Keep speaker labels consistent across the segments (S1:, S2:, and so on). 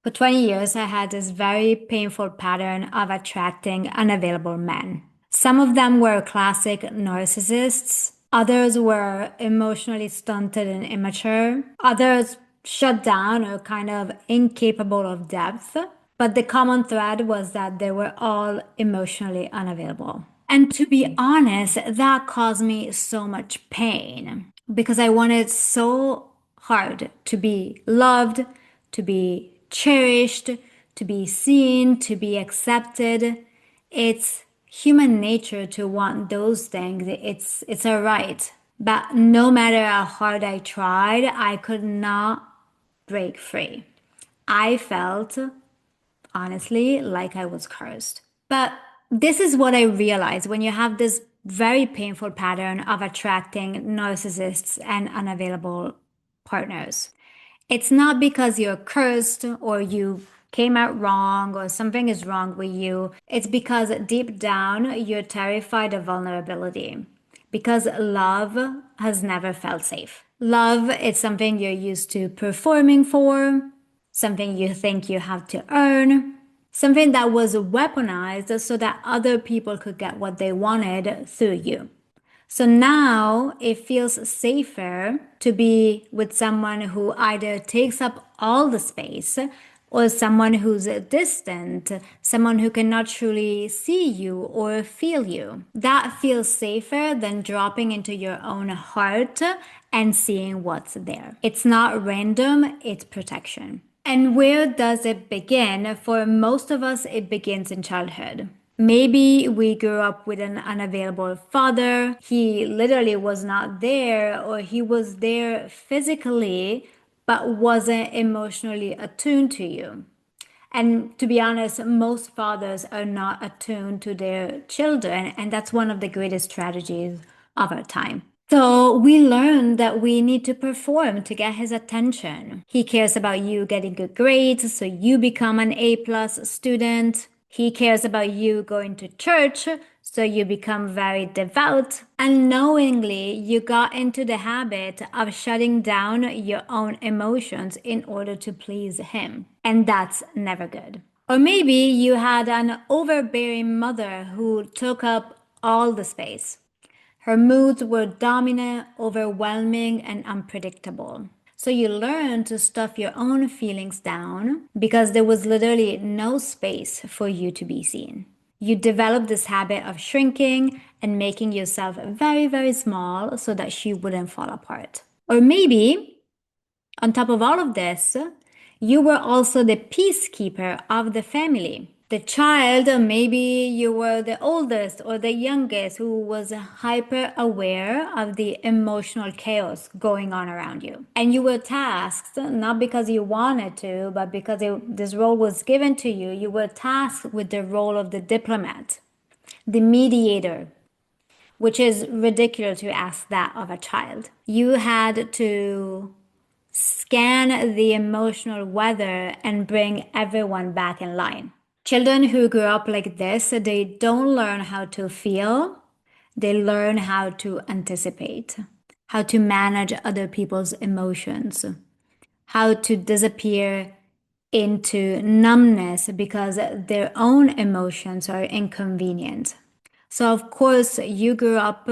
S1: For 20 years, I had this very painful pattern of attracting unavailable men. Some of them were classic narcissists, others were emotionally stunted and immature, others shut down or kind of incapable of depth. But the common thread was that they were all emotionally unavailable. And to be honest, that caused me so much pain because I wanted so hard to be loved, to be cherished, to be seen, to be accepted. It's human nature to want those things. It's a right. But no matter how hard I tried, I could not break free. I felt, honestly, like I was cursed. But this is what I realized when you have this very painful pattern of attracting narcissists and unavailable partners. It's not because you're cursed or you came out wrong or something is wrong with you. It's because deep down you're terrified of vulnerability. Because love has never felt safe. Love is something you're used to performing for, something you think you have to earn, something that was weaponized so that other people could get what they wanted through you. So now it feels safer to be with someone who either takes up all the space or someone who's distant, someone who cannot truly see you or feel you. That feels safer than dropping into your own heart and seeing what's there. It's not random, it's protection. And where does it begin? For most of us, it begins in childhood. Maybe we grew up with an unavailable father. He literally was not there, or he was there physically, but wasn't emotionally attuned to you. And to be honest, most fathers are not attuned to their children, and that's one of the greatest tragedies of our time. So we learn that we need to perform to get his attention. He cares about you getting good grades, so you become an A plus student. He cares about you going to church, so you become very devout. Unknowingly, you got into the habit of shutting down your own emotions in order to please him. And that's never good. Or maybe you had an overbearing mother who took up all the space. Her moods were dominant, overwhelming, and unpredictable. So you learn to stuff your own feelings down because there was literally no space for you to be seen. You develop this habit of shrinking and making yourself very, very small so that she wouldn't fall apart. Or maybe, on top of all of this, you were also the peacekeeper of the family. The child, maybe you were the oldest or the youngest who was hyper aware of the emotional chaos going on around you. And you were tasked, not because you wanted to, but because this role was given to you, you were tasked with the role of the diplomat, the mediator, which is ridiculous to ask that of a child. You had to scan the emotional weather and bring everyone back in line. Children who grew up like this, they don't learn how to feel, they learn how to anticipate, how to manage other people's emotions, how to disappear into numbness because their own emotions are inconvenient. So, of course, if you grew up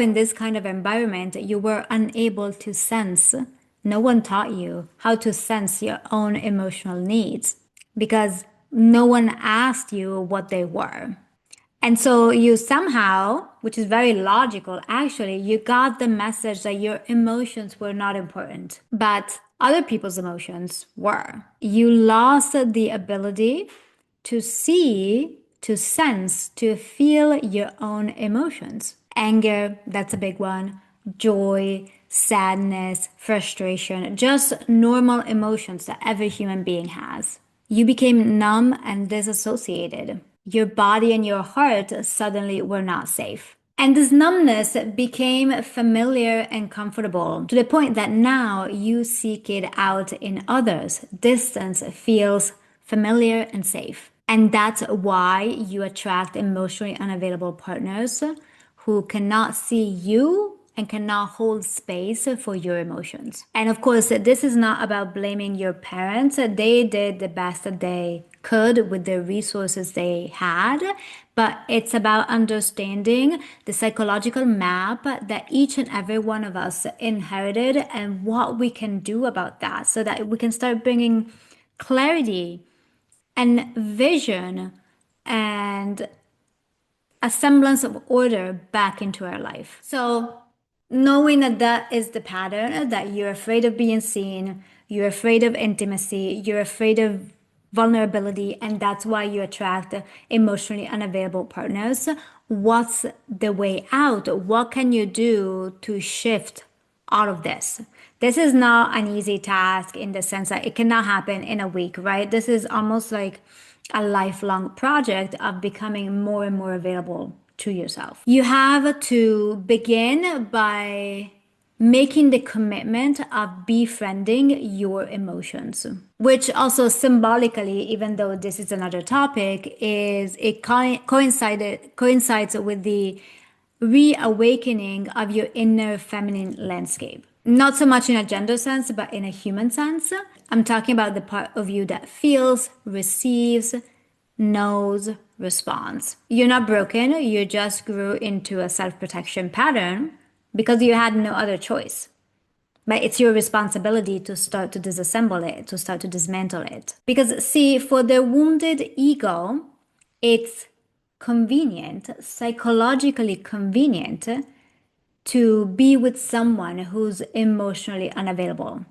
S1: in this kind of environment, you were unable to sense. No one taught you how to sense your own emotional needs because no one asked you what they were. And so you somehow, which is very logical, actually, you got the message that your emotions were not important, but other people's emotions were. You lost the ability to see, to sense, to feel your own emotions. Anger, that's a big one. Joy, sadness, frustration, just normal emotions that every human being has. You became numb and disassociated. Your body and your heart suddenly were not safe. And this numbness became familiar and comfortable to the point that now you seek it out in others. Distance feels familiar and safe. And that's why you attract emotionally unavailable partners who cannot see you and cannot hold space for your emotions. And of course, this is not about blaming your parents. They did the best that they could with the resources they had, but it's about understanding the psychological map that each and every one of us inherited and what we can do about that so that we can start bringing clarity and vision and a semblance of order back into our life. So, knowing that that is the pattern, that you're afraid of being seen, you're afraid of intimacy, you're afraid of vulnerability, and that's why you attract emotionally unavailable partners. What's the way out? What can you do to shift out of this? This is not an easy task in the sense that it cannot happen in a week, right? This is almost like a lifelong project of becoming more and more available to yourself. You have to begin by making the commitment of befriending your emotions, which also symbolically, even though this is another topic, is it coincides with the reawakening of your inner feminine landscape. Not so much in a gender sense, but in a human sense. I'm talking about the part of you that feels, receives, knows, responds. You're not broken, you just grew into a self protection pattern because you had no other choice. But it's your responsibility to start to disassemble it, to start to dismantle it. Because, see, for the wounded ego, it's convenient, psychologically convenient, to be with someone who's emotionally unavailable.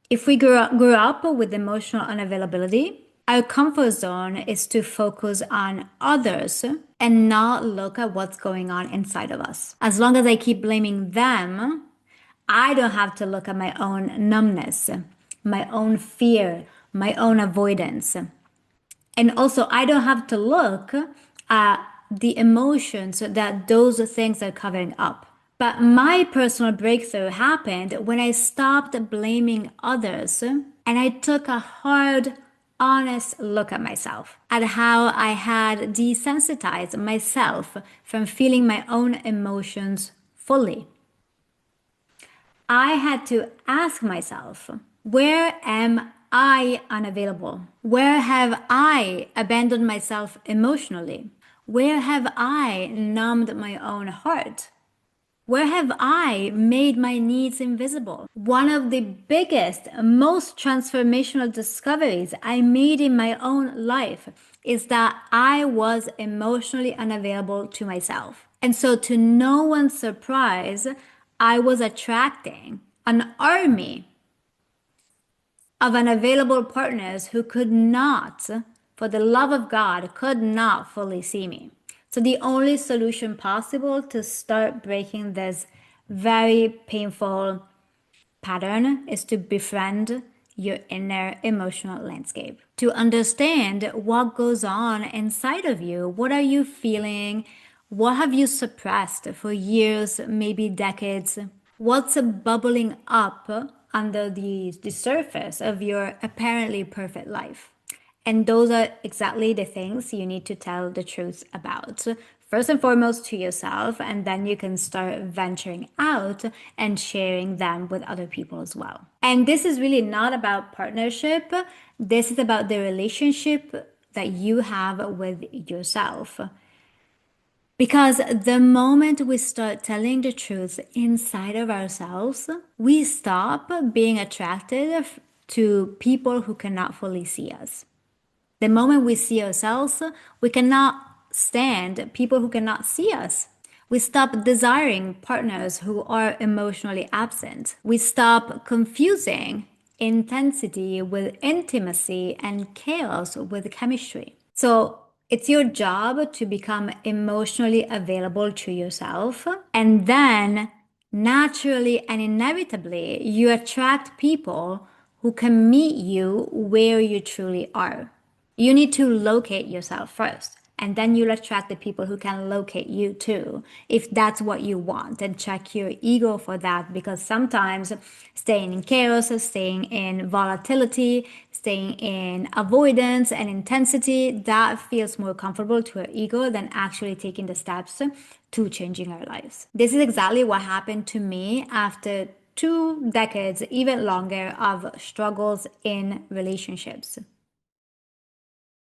S1: If we grew up with emotional unavailability, our comfort zone is to focus on others and not look at what's going on inside of us. As long as I keep blaming them, I don't have to look at my own numbness, my own fear, my own avoidance. And also, I don't have to look at the emotions that those things are covering up. But my personal breakthrough happened when I stopped blaming others and I took a hard, honest look at myself, at how I had desensitized myself from feeling my own emotions fully. I had to ask myself, where am I unavailable? Where have I abandoned myself emotionally? Where have I numbed my own heart? Where have I made my needs invisible? One of the biggest, most transformational discoveries I made in my own life is that I was emotionally unavailable to myself. And so, to no one's surprise, I was attracting an army of unavailable partners who could not, for the love of God, could not fully see me. So the only solution possible to start breaking this very painful pattern is to befriend your inner emotional landscape, to understand what goes on inside of you. What are you feeling? What have you suppressed for years, maybe decades? What's bubbling up under the surface of your apparently perfect life? And those are exactly the things you need to tell the truth about. First and foremost to yourself, and then you can start venturing out and sharing them with other people as well. And this is really not about partnership. This is about the relationship that you have with yourself. Because the moment we start telling the truth inside of ourselves, we stop being attracted to people who cannot fully see us. The moment we see ourselves, we cannot stand people who cannot see us. We stop desiring partners who are emotionally absent. We stop confusing intensity with intimacy and chaos with chemistry. So it's your job to become emotionally available to yourself, and then naturally and inevitably, you attract people who can meet you where you truly are. You need to locate yourself first. And then you'll attract the people who can locate you too, if that's what you want. And check your ego for that, because sometimes staying in chaos, staying in volatility, staying in avoidance and intensity, that feels more comfortable to our ego than actually taking the steps to changing our lives. This is exactly what happened to me after 2 decades, even longer, of struggles in relationships.